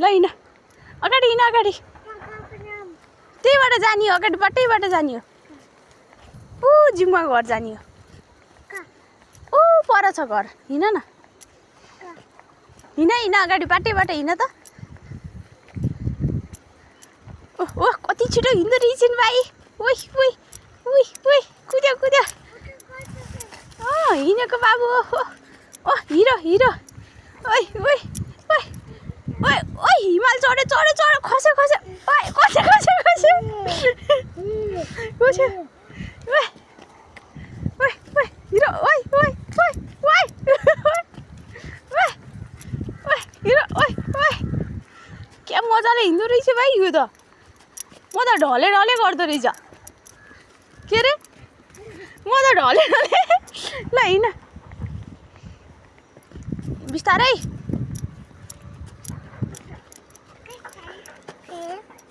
ल हिँड अगाडि हिँड अगाडि त्यहीबाट जाने हो अगाडिबाटैबाट जाने हो ऊ जिम्मा घर जाने हो ऊ पर छ घर हिँड न हिँड हिँड अगाडिबाटैबाट हिँड त ओह कति छिटो हिँड्दो रहेछन् भाइ ओइ ओइ ओइ ओइ कुद्यो कुद्यो हिँडेको बाबु ओह हिरो हिरो ओइ ओइ ओइ ओइ ओइ हिमाल चढ्यो चढ्यो चढ्यो खस्यो खस्यो ओइ खस्यो खस्यो खस्यो खस्यो ओइ ओइ ओइ हिरो ओइ ओइ ओइ ओइ ओइ ओइ हिरो ओइ ओइ क्या मजाले हिँड्दो रहेछ भाइ यो त म त ढले ढले गर्दो रहेछ के अरे म त ढले ढले ल हिँड बिस्तारै